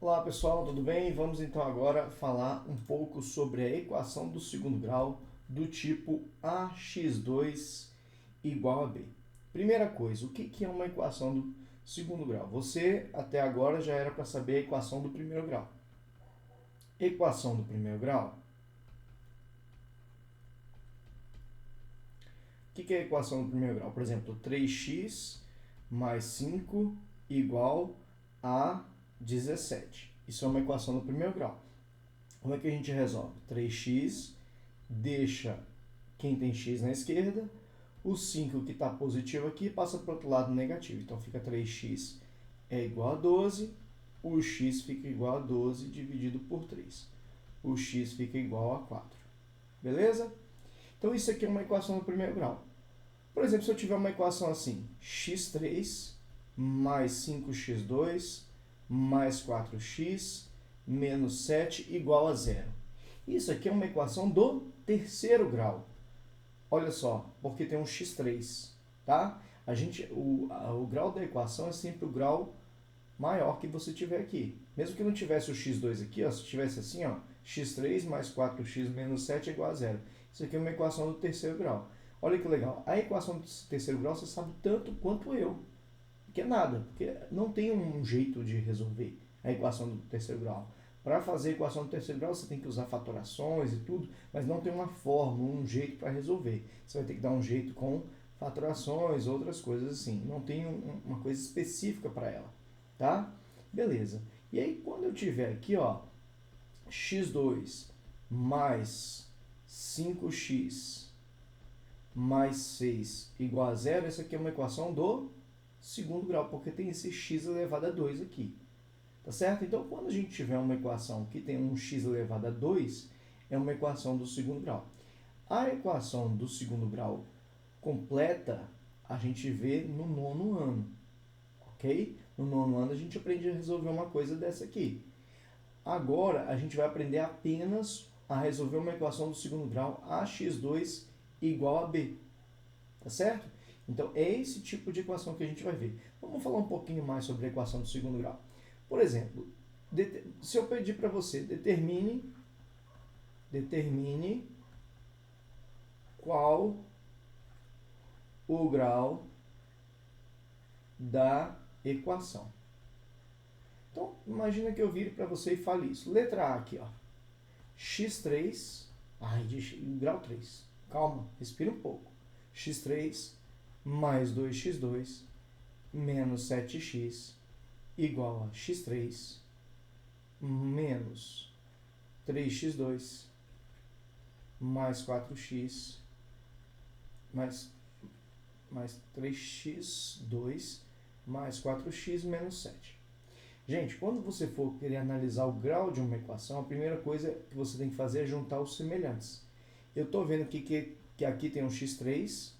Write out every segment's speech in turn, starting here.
Olá pessoal, tudo bem? Vamos então agora falar um pouco sobre a equação do segundo grau do tipo ax2 igual a b. Primeira coisa, o que é uma equação do segundo grau? Você até agora já era para saber a equação do primeiro grau. Equação do primeiro grau. O que é a equação do primeiro grau? Por exemplo, 3x mais 5 igual a 17. Isso é uma equação do primeiro grau. Como é que a gente resolve? 3x deixa quem tem x na esquerda, o 5 que está positivo aqui passa para o outro lado negativo. Então fica 3x é igual a 12, o x fica igual a 12 dividido por 3. O x fica igual a 4. Beleza? Então isso aqui é uma equação do primeiro grau. Por exemplo, se eu tiver uma equação assim, x3 mais 5x2 mais 4x menos 7 igual a zero. Isso aqui é uma equação do terceiro grau. Olha só, porque tem um x3, tá? O grau da equação é sempre o grau maior que você tiver aqui. Mesmo que não tivesse o x2 aqui, ó, se tivesse assim, ó, x3 mais 4x menos 7 é igual a zero. Isso aqui é uma equação do terceiro grau. Olha que legal. A equação do terceiro grau você sabe tanto quanto eu. Que é nada, porque não tem um jeito de resolver a equação do terceiro grau. Para fazer a equação do terceiro grau, você tem que usar fatorações e tudo, mas não tem uma fórmula, um jeito para resolver. Você vai ter que dar um jeito com fatorações, outras coisas assim. Não tem uma coisa específica para ela, tá? Beleza. E aí, quando eu tiver aqui, ó, x2 mais 5x mais 6 igual a zero, essa aqui é uma equação do segundo grau, porque tem esse x elevado a 2 aqui. Tá certo? Então, quando a gente tiver uma equação que tem um x elevado a 2, é uma equação do segundo grau. A equação do segundo grau completa a gente vê no nono ano, ok? No nono ano a gente aprende a resolver uma coisa dessa aqui. Agora a gente vai aprender apenas a resolver uma equação do segundo grau, ax2 igual a b. Tá certo? Então, é esse tipo de equação que a gente vai ver. Vamos falar um pouquinho mais sobre a equação do segundo grau. Por exemplo, se eu pedir para você, determine qual o grau da equação. Então, imagina que eu vire para você e fale isso. Letra A aqui, ó. x3, grau 3. Calma, respira um pouco. x3 mais 2x2 menos 7x igual a x3 menos 3x2 mais 4x mais 3x2 mais 4x menos 7. Gente, quando você for querer analisar o grau de uma equação, a primeira coisa que você tem que fazer é juntar os semelhantes. Eu estou vendo aqui que aqui tem um x3,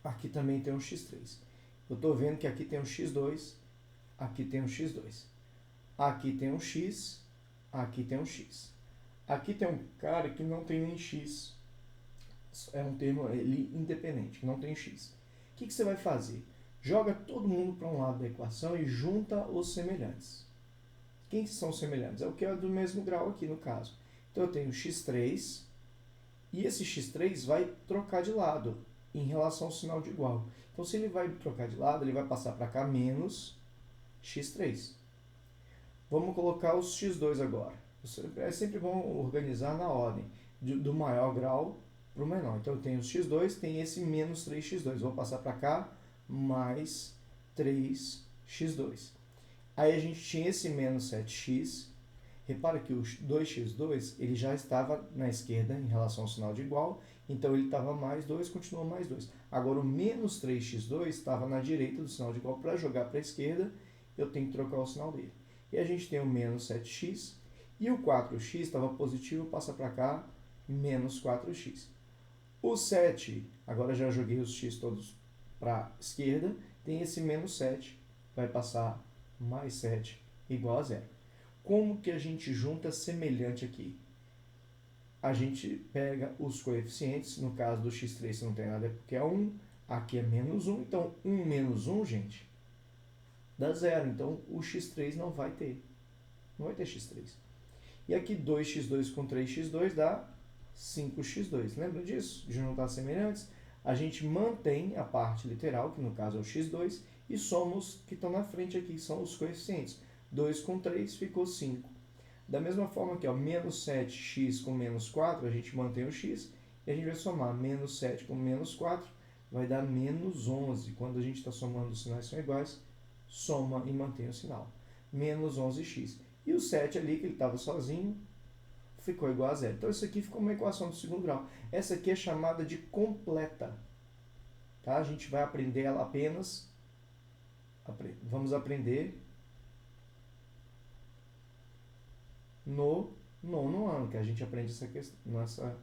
aqui também tem um x3. Eu estou vendo que aqui tem um x2, aqui tem um x2. Aqui tem um x, aqui tem um x. Aqui tem um cara que não tem nem x. É um termo ele, independente, que não tem x. O que você vai fazer? Joga todo mundo para um lado da equação e junta os semelhantes. Quem são os semelhantes? É o que é do mesmo grau aqui no caso. Então eu tenho x3 e esse x3 vai trocar de lado em relação ao sinal de igual. Então se ele vai trocar de lado, ele vai passar para cá menos x3. Vamos colocar os x2 agora. É sempre bom organizar na ordem, do maior grau para o menor. Então eu tenho os x2, tem esse menos 3x2. Vou passar para cá, mais 3x2. Aí a gente tinha esse menos 7x. Repara que o 2x2 ele já estava na esquerda em relação ao sinal de igual, então ele estava mais 2, continuou mais 2. Agora o menos 3x2 estava na direita do sinal de igual. Para jogar para a esquerda, eu tenho que trocar o sinal dele. E a gente tem o menos 7x, e o 4x estava positivo, passa para cá, menos 4x. O 7, agora já joguei os x todos para a esquerda, tem esse menos 7, vai passar mais 7 igual a zero. Como que a gente junta semelhante aqui? A gente pega os coeficientes, no caso do x3 não tem nada porque é 1, aqui é menos 1, então 1 menos 1, gente, dá zero, então o x3 não vai ter. Não vai ter x3. E aqui 2x2 com 3x2 dá 5x2. Lembra disso? De juntar semelhantes? A gente mantém a parte literal, que no caso é o x2, e soma os que estão na frente aqui, que são os coeficientes. 2 com 3 ficou 5. Da mesma forma que menos 7x com menos 4, a gente mantém o x, e a gente vai somar menos 7 com menos 4, vai dar menos 11. Quando a gente está somando os sinais são iguais, soma e mantém o sinal. Menos 11x. E o 7 ali, que ele estava sozinho, ficou igual a zero. Então, isso aqui ficou uma equação do segundo grau. Essa aqui é chamada de completa. Tá? A gente vai aprender ela apenas... Vamos aprender no nono ano, que a gente aprende essa questão,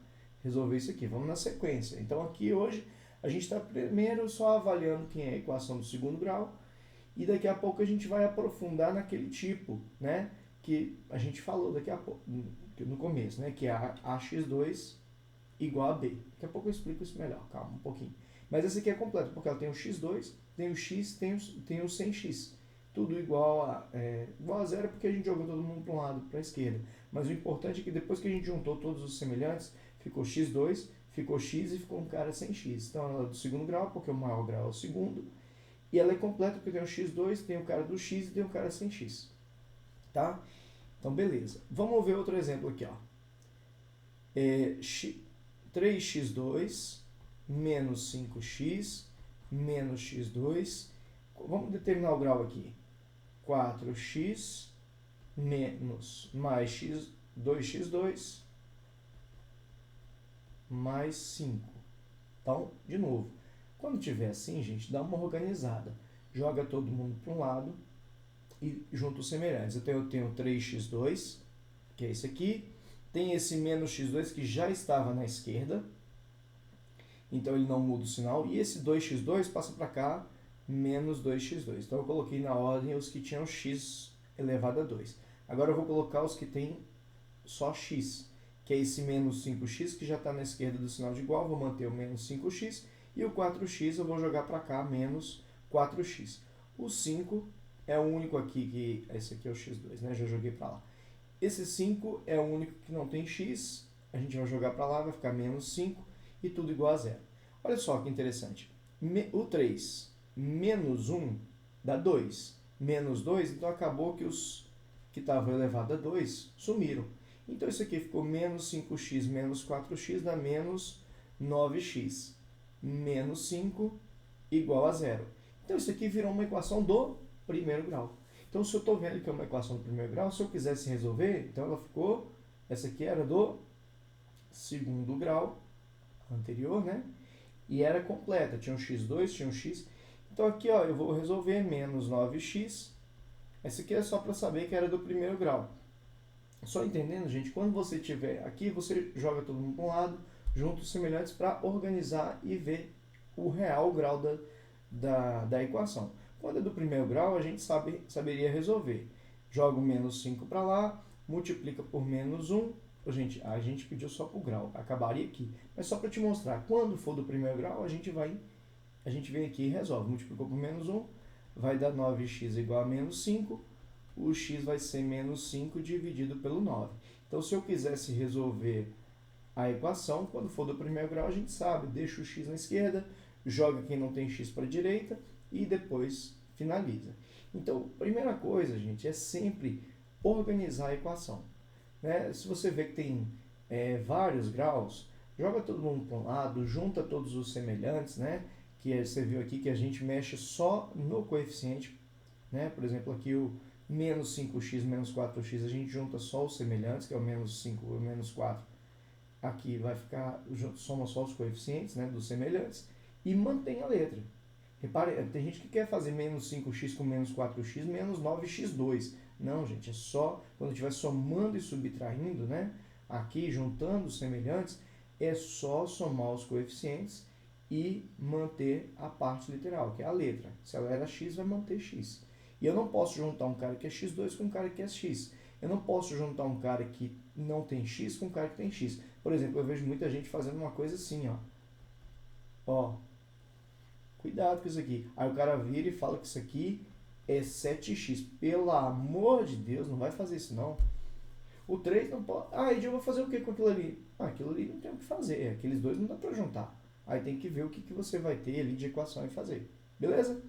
resolver isso aqui. Vamos na sequência. Então, aqui hoje, a gente está primeiro só avaliando quem é a equação do segundo grau, e daqui a pouco a gente vai aprofundar naquele tipo, né, que a gente falou daqui a pouco, no começo, né, que é a ax2 igual a b. Daqui a pouco eu explico isso melhor, calma um pouquinho. Mas essa aqui é completa, porque ela tem o x2, tem o x, tem o sem x. Tudo igual a zero, porque a gente jogou todo mundo para um lado, para a esquerda. Mas o importante é que depois que a gente juntou todos os semelhantes, ficou x2, ficou x e ficou um cara sem x. Então ela é do segundo grau, porque o maior grau é o segundo. E ela é completa porque tem o x2, tem o cara do x e tem o cara sem x. Tá? Então, beleza. Vamos ver outro exemplo aqui. Ó. 3x2 menos 5x menos x2. Vamos determinar o grau aqui. 4x menos mais 2x2 mais 5. Então, de novo, quando tiver assim, gente, dá uma organizada. Joga todo mundo para um lado e junta os semelhantes. Então, eu tenho 3x2, que é esse aqui. Tem esse menos x2 que já estava na esquerda. Então, ele não muda o sinal. E esse 2x2 passa para cá, menos 2x2. Então, eu coloquei na ordem os que tinham x elevado a 2. Agora, eu vou colocar os que tem só x, que é esse menos 5x, que já está na esquerda do sinal de igual. Vou manter o menos 5x. E o 4x eu vou jogar para cá, menos 4x. O 5 é o único aqui que... Esse aqui é o x2, né? Já joguei para lá. Esse 5 é o único que não tem x. A gente vai jogar para lá, vai ficar menos 5 e tudo igual a zero. Olha só que interessante. O 3 menos 1 dá 2. Menos 2, então acabou que os que estavam elevados a 2 sumiram. Então isso aqui ficou menos 5x menos 4x dá menos 9x. Menos 5 igual a zero. Então isso aqui virou uma equação do primeiro grau. Então se eu estou vendo que é uma equação do primeiro grau, se eu quisesse resolver, então ela ficou, essa aqui era do segundo grau anterior, né? E era completa, tinha um x2, tinha um x. Então aqui, ó, eu vou resolver menos 9x. Essa aqui é só para saber que era do primeiro grau. Só entendendo, gente, quando você tiver aqui, você joga todo mundo para um lado, junta os semelhantes para organizar e ver o real grau da equação. Quando é do primeiro grau, a gente saberia resolver. Joga o menos 5 para lá, multiplica por menos 1. Gente, a gente pediu só para o grau, acabaria aqui. Mas só para te mostrar, quando for do primeiro grau, a gente vem aqui e resolve. Multiplicou por menos 1, vai dar 9x igual a menos 5. O x vai ser menos 5 dividido pelo 9. Então, se eu quisesse resolver a equação, quando for do primeiro grau, a gente sabe, deixa o x na esquerda, joga quem não tem x para a direita e depois finaliza. Então, primeira coisa, gente, é sempre organizar a equação. Né? Se você vê que tem vários graus, joga todo mundo para um lado, junta todos os semelhantes, né? Que você viu aqui que a gente mexe só no coeficiente. Né? Por exemplo, aqui o menos 5x menos 4x, a gente junta só os semelhantes, que é o menos 5 e o menos 4. Aqui vai ficar, soma só os coeficientes, né, dos semelhantes e mantém a letra. Repare, tem gente que quer fazer menos 5x com menos 4x, menos 9x2. Não, gente, é só quando estiver somando e subtraindo, né, aqui juntando os semelhantes, é só somar os coeficientes e manter a parte literal, que é a letra. Se ela era x, vai manter x. E eu não posso juntar um cara que é x2 com um cara que é x. Eu não posso juntar um cara que não tem x com um cara que tem x. Por exemplo, eu vejo muita gente fazendo uma coisa assim, ó. Ó, cuidado com isso aqui. Aí o cara vira e fala que isso aqui é 7x. Pelo amor de Deus, não vai fazer isso não. O 3 não pode... Ed, eu vou fazer o que com aquilo ali? Aquilo ali não tem o que fazer. Aqueles dois não dá para juntar. Aí tem que ver o que você vai ter ali de equação e fazer. Beleza?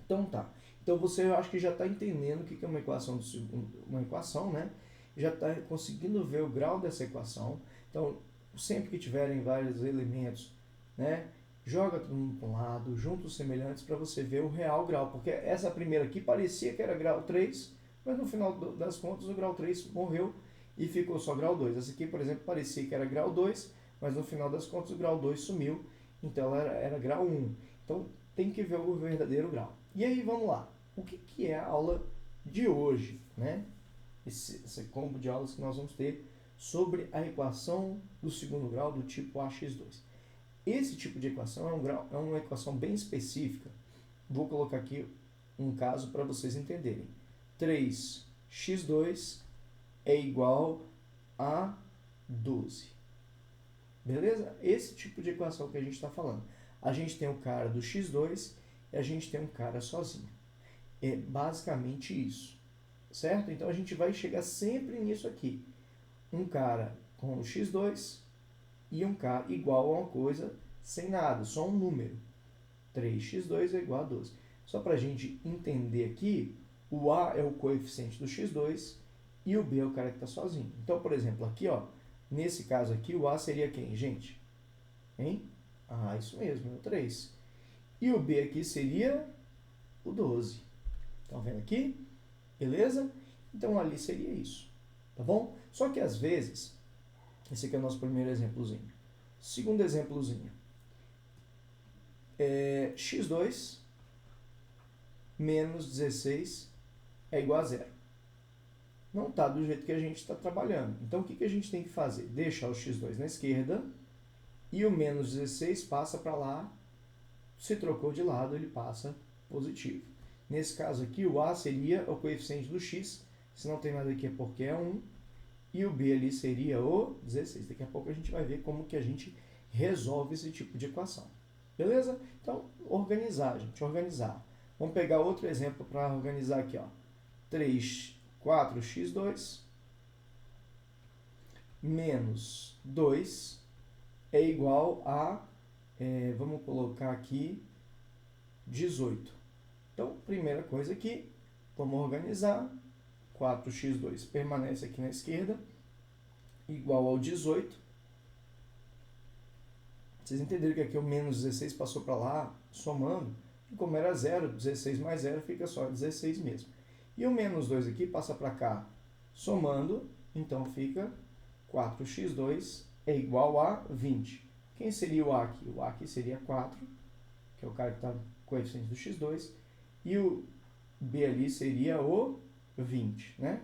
Então tá. Então você, eu acho que já está entendendo o que é uma equação, uma equação, né? Já está conseguindo ver o grau dessa equação. Então, sempre que tiverem vários elementos, né? Joga todo mundo para um lado, junta os semelhantes para você ver o real grau. Porque essa primeira aqui parecia que era grau 3, mas no final das contas o grau 3 morreu e ficou só grau 2. Essa aqui, por exemplo, parecia que era grau 2, mas no final das contas o grau 2 sumiu, então ela era grau 1. Então tem que ver o verdadeiro grau. E aí vamos lá. O que é a aula de hoje, né? Esse combo de aulas que nós vamos ter sobre a equação do segundo grau do tipo ax2. Esse tipo de equação é uma equação bem específica. Vou colocar aqui um caso para vocês entenderem. 3x2 é igual a 12. Beleza? Esse tipo de equação que a gente está falando. A gente tem o cara do x2 e a gente tem um cara sozinho. É basicamente isso. Certo? Então a gente vai chegar sempre nisso aqui. Um cara com o x2 e um cara igual a uma coisa sem nada, só um número. 3x2 é igual a 12. Só para a gente entender aqui, o a é o coeficiente do x2 e o b é o cara que está sozinho. Então, por exemplo, aqui, ó, nesse caso aqui, o a seria quem, gente? Hein? Isso mesmo, o 3. E o b aqui seria o 12. Estão vendo aqui? Beleza? Então, ali seria isso. Tá bom? Só que, às vezes, esse aqui é o nosso primeiro exemplozinho. Segundo exemplozinho. X2 menos 16 é igual a zero. Não está do jeito que a gente está trabalhando. Então, o que a gente tem que fazer? Deixar o x2 na esquerda e o menos 16 passa para lá. Se trocou de lado, ele passa positivo. Nesse caso aqui, o a seria o coeficiente do x. Se não tem nada aqui é porque é 1. E o b ali seria o 16. Daqui a pouco a gente vai ver como que a gente resolve esse tipo de equação. Beleza? Então, organizar, gente. Organizar. Vamos pegar outro exemplo para organizar aqui, ó. 4x2 menos 2 é igual a, vamos colocar aqui, 18. Então, primeira coisa aqui, vamos organizar. 4x2 permanece aqui na esquerda, igual ao 18. Vocês entenderam que aqui o menos 16 passou para lá, somando. E como era 0, 16 mais 0 fica só 16 mesmo. E o menos 2 aqui passa para cá, somando. Então fica 4x2 é igual a 20. Quem seria o a aqui? O a aqui seria 4, que é o cara que está no coeficiente do x2. E o b ali seria o 20, né?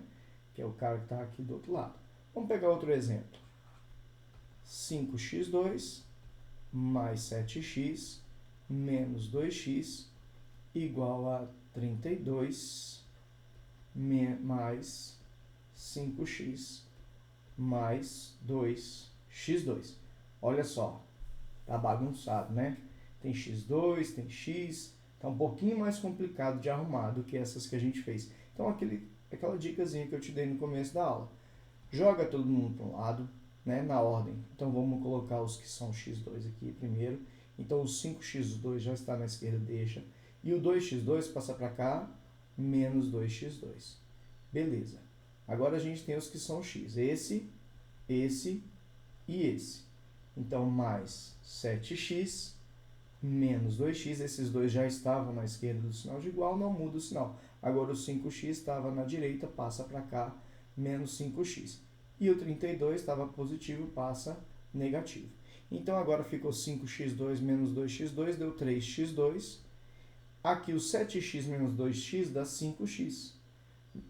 Que é o cara que está aqui do outro lado. Vamos pegar outro exemplo. 5x2 mais 7x menos 2x igual a 32 mais 5x mais 2x2. Olha só, tá bagunçado, né? Tem x2, tem x, tá um pouquinho mais complicado de arrumar do que essas que a gente fez. Então, aquela dicasinha que eu te dei no começo da aula. Joga todo mundo para um lado, né, na ordem. Então, vamos colocar os que são x2 aqui primeiro. Então, o 5x2 já está na esquerda, deixa. E o 2x2 passa para cá, menos 2x2. Beleza. Agora, a gente tem os que são x. Esse e esse. Então, mais 7x menos 2x. Esses dois já estavam na esquerda do sinal de igual, não muda o sinal. Agora, o 5x estava na direita, passa para cá, menos 5x. E o 32 estava positivo, passa negativo. Então, agora ficou 5x2 menos 2x2, deu 3x2. Aqui, o 7x menos 2x dá 5x.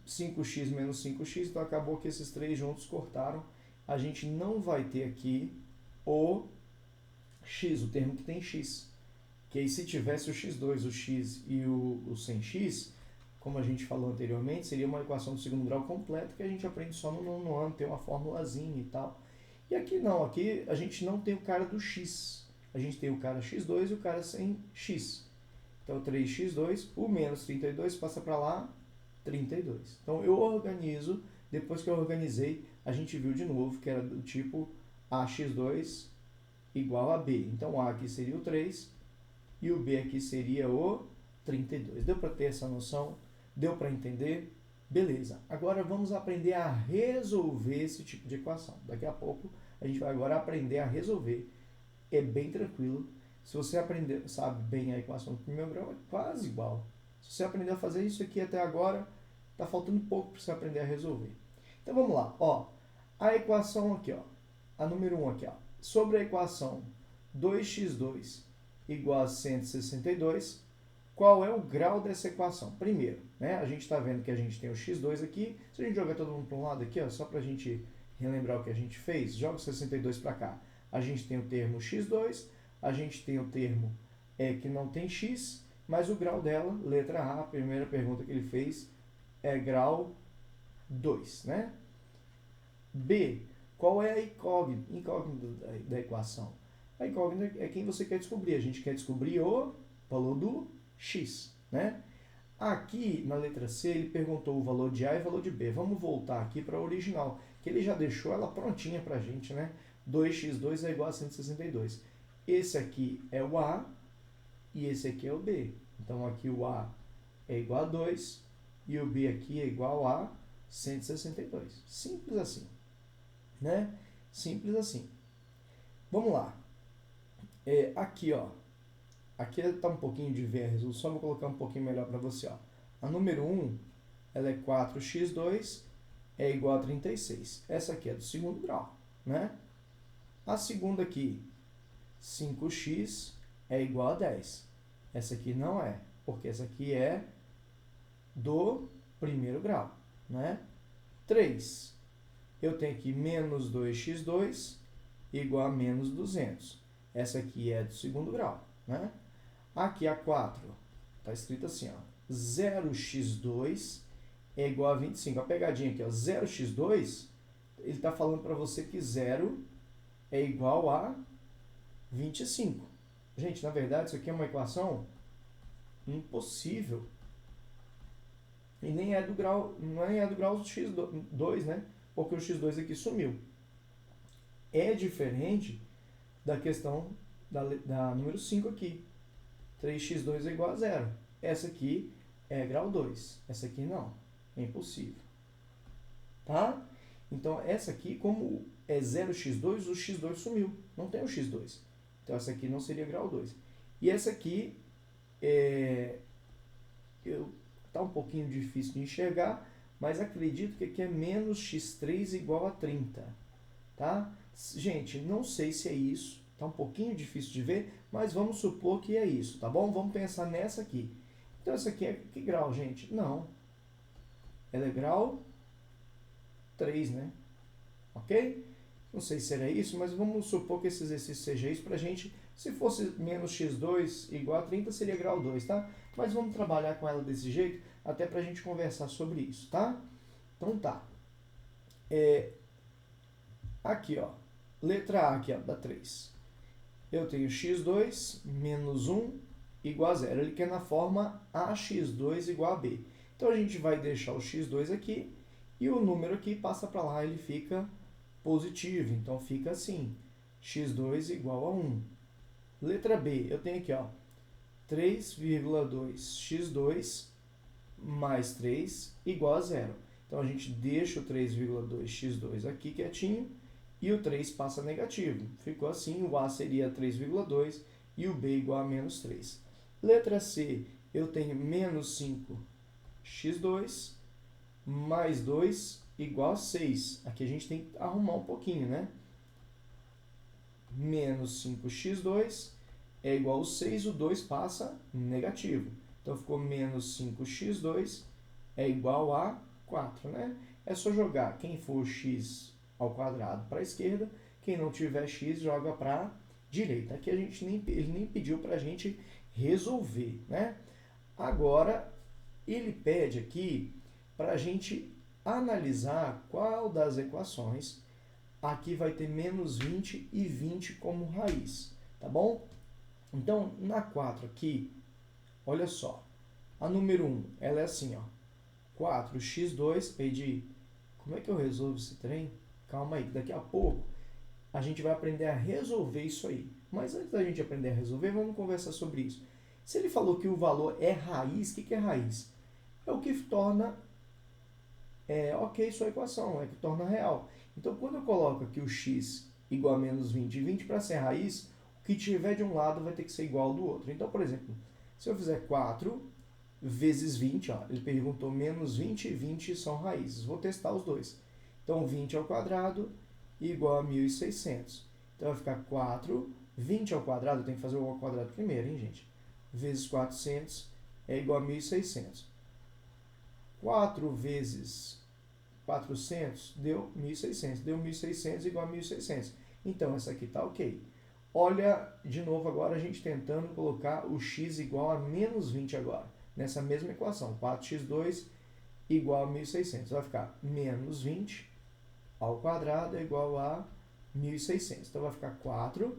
5x menos 5x, então acabou que esses três juntos cortaram. A gente não vai ter aqui o x, o termo que tem x. Que aí, se tivesse o x2, o x e o sem x, como a gente falou anteriormente, seria uma equação do segundo grau completa que a gente aprende só no nono ano, tem uma formulazinha e tal. E aqui não, aqui a gente não tem o cara do x. A gente tem o cara x2 e o cara sem x. Então, 3x2, o menos 32 passa para lá, 32. Então, eu organizo, depois que eu organizei, a gente viu de novo que era do tipo ax2 igual a b. Então, a aqui seria o 3 e o b aqui seria o 32. Deu para ter essa noção? Deu para entender? Beleza. Agora, vamos aprender a resolver esse tipo de equação. Daqui a pouco, a gente vai agora aprender a resolver. É bem tranquilo. Se você aprender, sabe bem a equação do primeiro grau, é quase igual. Se você aprender a fazer isso aqui até agora, está faltando pouco para você aprender a resolver. Então vamos lá, ó. A equação aqui, ó. A número 1 aqui, ó. Sobre a equação 2x2 igual a 162, qual é o grau dessa equação? Primeiro, né, a gente está vendo que a gente tem o x2 aqui. Se a gente jogar todo mundo para um lado aqui, ó, só para a gente relembrar o que a gente fez, joga o 62 para cá. A gente tem o termo x2, a gente tem o termo que não tem x, mas o grau dela, letra A, a primeira pergunta que ele fez, é grau 2, né? B, qual é a incógnita da equação? A incógnita é quem você quer descobrir. A gente quer descobrir o valor do x, né? Aqui, na letra C, ele perguntou o valor de A e o valor de B. Vamos voltar aqui para a original, que ele já deixou ela prontinha para a gente, né? 2x2 é igual a 162. Esse aqui é o A e esse aqui é o B. Então, aqui o A é igual a 2 e o B aqui é igual a 162. Simples assim, né? Simples assim. Vamos lá. Aqui, ó. Aqui está um pouquinho de ver a resolução, vou colocar um pouquinho melhor para você, ó. A número 1, ela é 4x2 é igual a 36. Essa aqui é do segundo grau, né? A segunda aqui, 5x é igual a 10. Essa aqui não é, porque essa aqui é do primeiro grau, né? 3, eu tenho aqui menos 2x2 igual a menos 200. Essa aqui é do segundo grau, né? Aqui a 4, está escrito assim, ó, 0x2 é igual a 25. A pegadinha aqui, ó, 0x2, ele está falando para você que 0 é igual a 25. Gente, na verdade, isso aqui é uma equação impossível. E nem é do grau, não é do grau x2, né? Porque o x2 aqui sumiu. É diferente da questão da número 5 aqui. 3x2 é igual a 0. Essa aqui é grau 2. Essa aqui não. É impossível. Tá? Então, essa aqui, como é 0x2, o x2 sumiu. Não tem o x2. Então, essa aqui não seria grau 2. E essa aqui tá um pouquinho difícil de enxergar, mas acredito que aqui é menos x3 igual a 30. Tá? Gente, não sei se é isso. Tá um pouquinho difícil de ver, mas vamos supor que é isso, tá bom? Vamos pensar nessa aqui. Então, essa aqui é que grau, gente? Não. Ela é grau 3, né? Ok? Não sei se era isso, mas vamos supor que esse exercício seja isso pra gente. Se fosse menos x2 igual a 30, seria grau 2, tá? Mas vamos trabalhar com ela desse jeito, até pra gente conversar sobre isso, tá? Então, tá. Aqui, ó. Letra A aqui, ó, da 3. Eu tenho x2 menos 1 igual a 0. Ele quer na forma ax2 igual a b. Então, a gente vai deixar o x2 aqui e o número aqui passa para lá, ele fica positivo. Então, fica assim, x2 igual a 1. Letra B, eu tenho aqui, ó, 3,2x2 mais 3 igual a 0. Então, a gente deixa o 3,2x2 aqui quietinho. E o 3 passa negativo. Ficou assim, o A seria 3,2 e o B igual a menos 3. Letra C, eu tenho menos 5x2 mais 2 igual a 6. Aqui a gente tem que arrumar um pouquinho, né? Menos 5x2 é igual a 6, o 2 passa negativo. Então, ficou menos 5x2 é igual a 4, né? É só jogar quem for x ao quadrado para a esquerda, quem não tiver x joga para a direita. Aqui ele nem pediu para a gente resolver, né? Agora, ele pede aqui para a gente analisar qual das equações aqui vai ter menos 20 e 20 como raiz, tá bom? Então, na 4 aqui, Olha só. A número 1, ela é assim, ó. 4x2, Edi, como é que eu resolvo esse trem? Calma aí, daqui a pouco a gente vai aprender a resolver isso aí. Mas antes da gente aprender a resolver, vamos conversar sobre isso. Se ele falou que o valor é raiz, o que é raiz? É o que torna ok sua equação, é o que torna real. Então, quando eu coloco aqui o x igual a menos 20 e 20 para ser raiz, o que tiver de um lado vai ter que ser igual ao do outro. Então, por exemplo, se eu fizer 4 vezes 20, ó, ele perguntou menos 20 e 20 são raízes. Vou testar os dois. Então, 20 ao quadrado igual a 1.600. Então, vai ficar 4, 20 ao quadrado, eu tenho que fazer o ao quadrado primeiro, hein, gente? Vezes 400 é igual a 1.600. 4 vezes 400 deu 1.600. Deu 1.600 igual a 1.600. Então, essa aqui está ok. Olha, de novo agora a gente tentando colocar o x igual a menos 20 agora. Nessa mesma equação. 4x2 igual a 1.600. Vai ficar menos 20 ao quadrado é igual a 1.600. Então, vai ficar 4.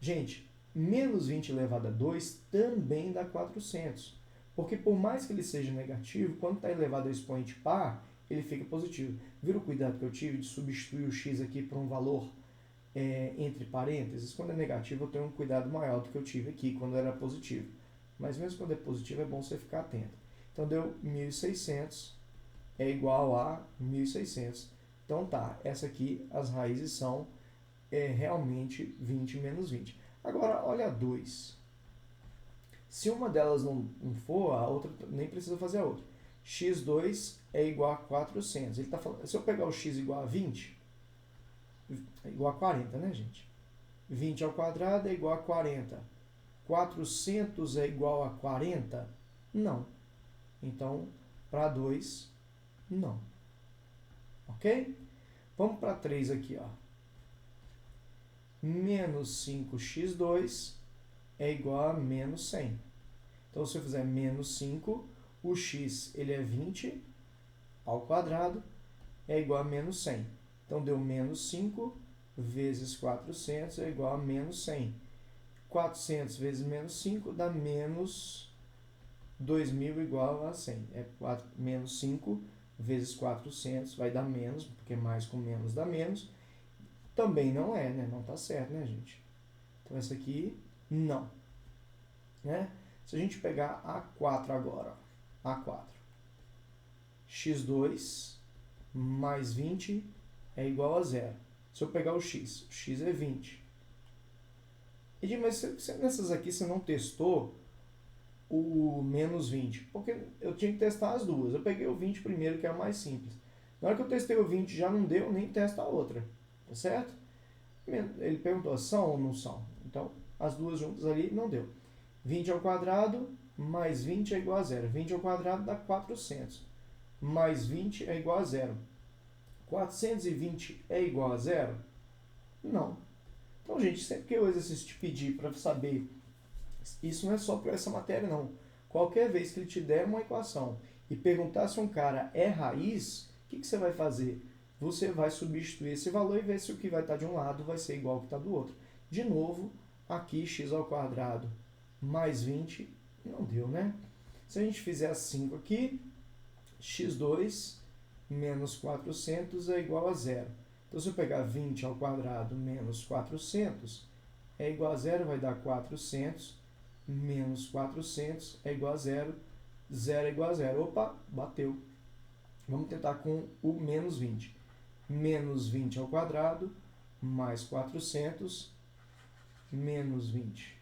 Gente, menos 20 elevado a 2 também dá 400. Porque por mais que ele seja negativo, quando está elevado a expoente par, ele fica positivo. Viram o cuidado que eu tive de substituir o x aqui por um valor entre parênteses? Quando é negativo, eu tenho um cuidado maior do que eu tive aqui quando era positivo. Mas mesmo quando é positivo, é bom você ficar atento. Então, deu 1.600 é igual a 1.600. Então, tá, essa aqui, as raízes são realmente 20 menos 20. Agora, olha a 2. Se uma delas não for, a outra nem precisa fazer a outra. x2 é igual a 400. Ele tá falando, se eu pegar o x igual a 20, é igual a 40, né, gente? 20 ao quadrado é igual a 40. 400 é igual a 40? Não. Então, para 2, não. Ok? Vamos para 3 aqui, ó. Menos 5x2 é igual a menos 100. Então, se eu fizer menos 5, o x ele é 20 ao quadrado, é igual a menos 100. Então, deu menos 5 vezes 400 é igual a menos 100. 400 vezes menos 5 dá menos 2.000 igual a 100. Menos 5 vezes 400 vai dar menos, porque mais com menos dá menos. Também não é, né? Não está certo, né, gente? Então, essa aqui, não. Né? Se a gente pegar A4 agora, ó, A4, x2 mais 20 é igual a 0. Se eu pegar o x é 20. Mas nessas aqui você não testou o menos 20? Porque eu tinha que testar as duas. Eu peguei o 20 primeiro, que é a mais simples. Na hora que eu testei o 20 já não deu, nem testa a outra. Tá certo? Ele perguntou, são ou não são? Então, as duas juntas ali não deu. 20 ao quadrado mais 20 é igual a 0. 20 ao quadrado dá 400. Mais 20 é igual a 0. 420 é igual a 0? Não. Então, gente, sempre que o exercício te pedir para saber, isso não é só para essa matéria, não. Qualquer vez que ele te der uma equação e perguntar se um cara é raiz, o que você vai fazer? Você vai substituir esse valor e ver se o que vai estar de um lado vai ser igual ao que está do outro. De novo, aqui x ao quadrado mais 20, não deu, né? Se a gente fizer 5 aqui, x2 menos 400 é igual a 0. Então, se eu pegar 20 ao quadrado menos 400, é igual a 0, vai dar 400, menos 400 é igual a 0, 0 é igual a 0. Opa, bateu. Vamos tentar com o menos 20. Menos 20 ao quadrado, mais 400, menos 20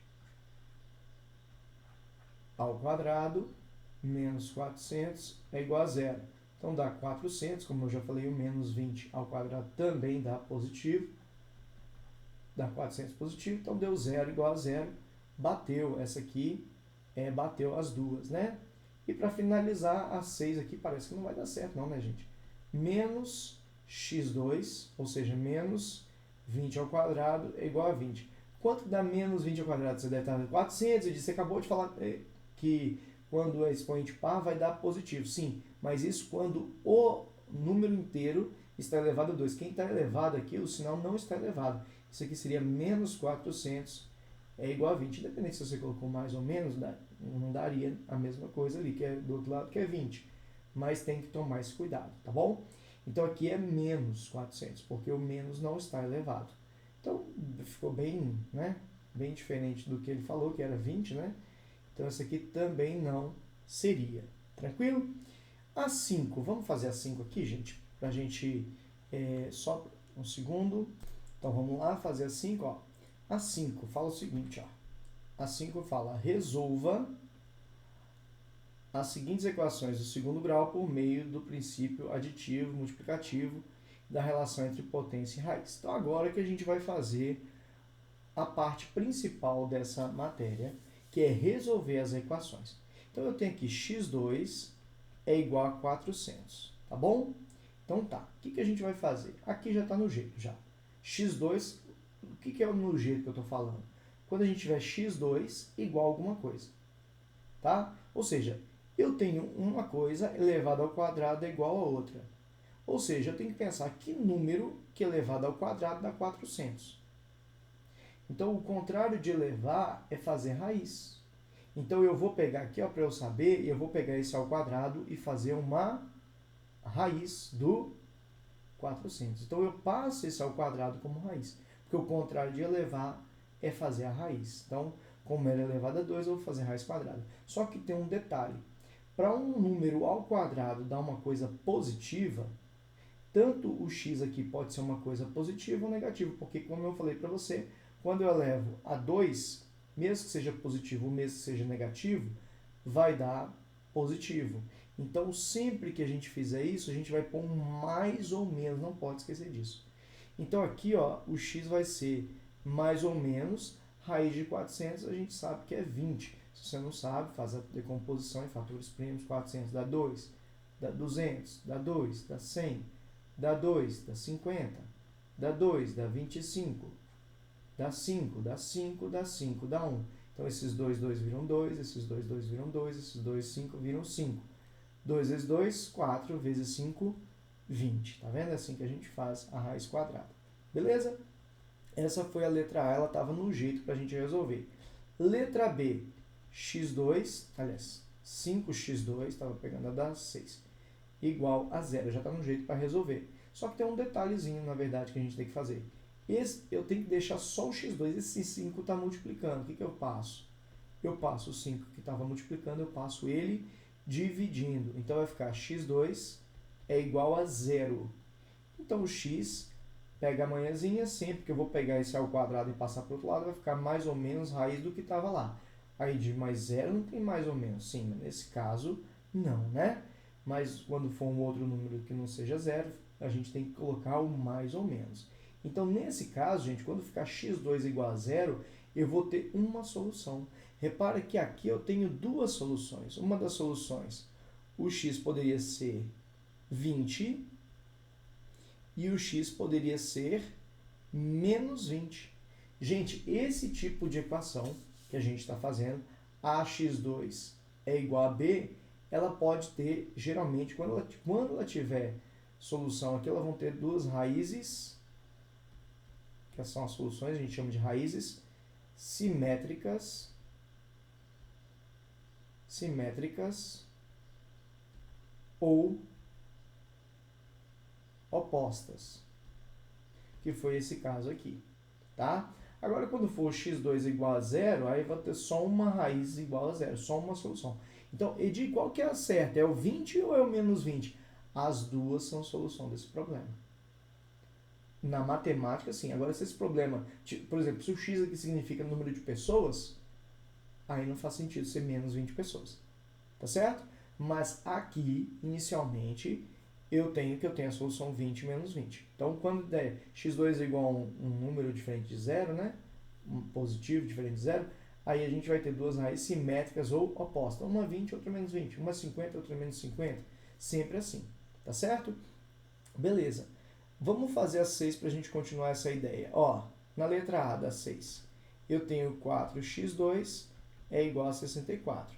ao quadrado, menos 400 é igual a 0. Então, dá 400, como eu já falei, o menos 20 ao quadrado também dá positivo. Dá 400 positivo, então deu 0 igual a 0. Bateu essa aqui, bateu as duas, né? E para finalizar, a 6 aqui parece que não vai dar certo não, né, gente? Menos x2, ou seja, menos 20 ao quadrado é igual a 20. Quanto dá menos 20 ao quadrado? Você deve estar 400, você acabou de falar que quando é expoente par vai dar positivo. Sim, mas isso quando o número inteiro está elevado a 2. Quem está elevado aqui, o sinal não está elevado. Isso aqui seria menos 400 é igual a 20. Independente se você colocou mais ou menos, não daria a mesma coisa ali, que é do outro lado, que é 20. Mas tem que tomar esse cuidado, tá bom? Então aqui é menos 400, porque o menos não está elevado. Então ficou bem, né, bem diferente do que ele falou, que era 20, né? Então essa aqui também não seria. Tranquilo? A 5, vamos fazer a 5 aqui, gente, pra gente, só um segundo. Então vamos lá fazer a 5, ó. A 5 fala o seguinte, ó. A 5 fala, resolva as seguintes equações do segundo grau por meio do princípio aditivo, multiplicativo, da relação entre potência e raiz. Então agora que a gente vai fazer a parte principal dessa matéria, que é resolver as equações. Então eu tenho aqui x2 é igual a 400, tá bom? Então tá, o que a gente vai fazer? Aqui já está no jeito, já. x2, o que é no jeito que eu estou falando? Quando a gente tiver x2 igual a alguma coisa, tá? Ou seja, eu tenho uma coisa elevada ao quadrado é igual a outra. Ou seja, eu tenho que pensar que número que elevado ao quadrado dá 400. Então, o contrário de elevar é fazer raiz. Então, eu vou pegar aqui, para eu saber, eu vou pegar esse ao quadrado e fazer uma raiz do 400. Então, eu passo esse ao quadrado como raiz. Porque o contrário de elevar é fazer a raiz. Então, como era elevado a 2, eu vou fazer raiz quadrada. Só que tem um detalhe. Para um número ao quadrado dar uma coisa positiva, tanto o x aqui pode ser uma coisa positiva ou negativa, porque como eu falei para você, quando eu elevo a 2, mesmo que seja positivo ou mesmo que seja negativo, vai dar positivo. Então, sempre que a gente fizer isso, a gente vai pôr um mais ou menos, não pode esquecer disso. Então, aqui, ó, o x vai ser mais ou menos, raiz de 400, a gente sabe que é 20. Se você não sabe, faz a decomposição em fatores primos, 400 dá 2, dá 200, dá 2, dá 100, dá 2, dá 50, dá 2, dá 25, dá 5, dá 5, dá 5, dá 1. Então, esses 2 viram 2, esses 2 viram 2, esses 2, 5 viram 5. 2 vezes 2, 4 vezes 5, 20. Tá vendo? É assim que a gente faz a raiz quadrada. Beleza? Essa foi a letra A, ela estava no jeito para a gente resolver. Letra B, x2, aliás, 5x2, estava pegando a dar 6, igual a 0. Já está no jeito para resolver. Só que tem um detalhezinho, na verdade, que a gente tem que fazer. Eu tenho que deixar só o x2, esse 5 está multiplicando. O que eu passo? Eu passo o 5 que estava multiplicando, eu passo ele dividindo. Então, vai ficar x2 é igual a 0. Então, o x pega a manhãzinha, sempre que eu vou pegar esse ao quadrado e passar para o outro lado, vai ficar mais ou menos raiz do que estava lá. Aí de mais 0 não tem mais ou menos, sim, mas nesse caso não, né? Mas quando for um outro número que não seja 0, a gente tem que colocar o mais ou menos. Então, nesse caso, gente, quando ficar x2 igual a 0, eu vou ter uma solução. Repara que aqui eu tenho duas soluções. Uma das soluções, o x poderia ser 20 e o x poderia ser menos 20. Gente, esse tipo de equação que a gente está fazendo, ax2 é igual a b, ela pode ter, geralmente, quando ela tiver solução aqui, elas vão ter duas raízes, que são as soluções, a gente chama de raízes simétricas ou opostas, que foi esse caso aqui, tá? Agora, quando for x2 igual a 0, aí vai ter só uma raiz igual a 0, só uma solução. Então, Edi, qual que é a certa? É o 20 ou é o menos 20? As duas são solução desse problema. Na matemática, sim. Agora, se esse problema, por exemplo, se o x aqui significa número de pessoas, aí não faz sentido ser menos 20 pessoas. Tá certo? Mas aqui, inicialmente, eu tenho a solução 20 menos 20. Então, quando der x2 é igual a um número diferente de 0, né? Um positivo diferente de 0, aí a gente vai ter duas raízes simétricas ou opostas. Uma 20, outra menos 20. Uma 50, outra menos 50. Sempre assim. Tá certo? Beleza. Vamos fazer a 6 para a gente continuar essa ideia. Ó, na letra A da 6, eu tenho 4x2 é igual a 64.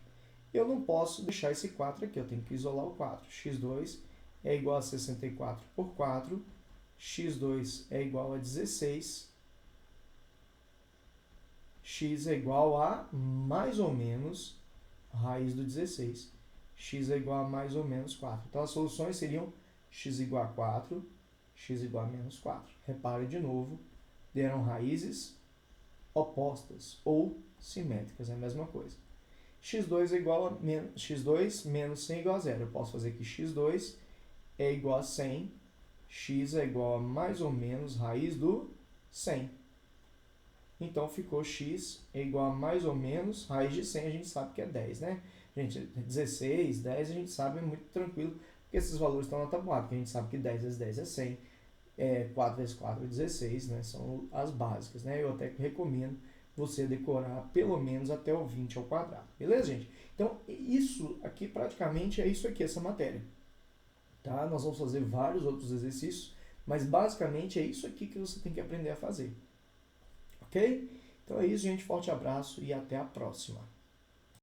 Eu não posso deixar esse 4 aqui, eu tenho que isolar o 4. x2 é igual a 64 por 4, x2 é igual a 16, x é igual a mais ou menos raiz do 16. X é igual a mais ou menos 4. Então, as soluções seriam x igual a 4, x igual a menos 4. Repare de novo, deram raízes opostas ou simétricas, é a mesma coisa. x2 é igual a x2 menos 100 é igual a 0. Eu posso fazer que x2 é igual a 100, x é igual a mais ou menos raiz do 100. Então, ficou x é igual a mais ou menos raiz de 100, a gente sabe que é 10, né? Gente, 16, 10, a gente sabe, é muito tranquilo, porque esses valores estão na tabuada, porque a gente sabe que 10 vezes 10 é 100, 4 vezes 4 é 16, né? São as básicas, né? Eu até recomendo você decorar pelo menos até o 20 ao quadrado, beleza, gente? Então, isso aqui, praticamente, é isso aqui, essa matéria, tá? Nós vamos fazer vários outros exercícios, mas basicamente é isso aqui que você tem que aprender a fazer, ok? Então é isso, gente. Forte abraço e até a próxima.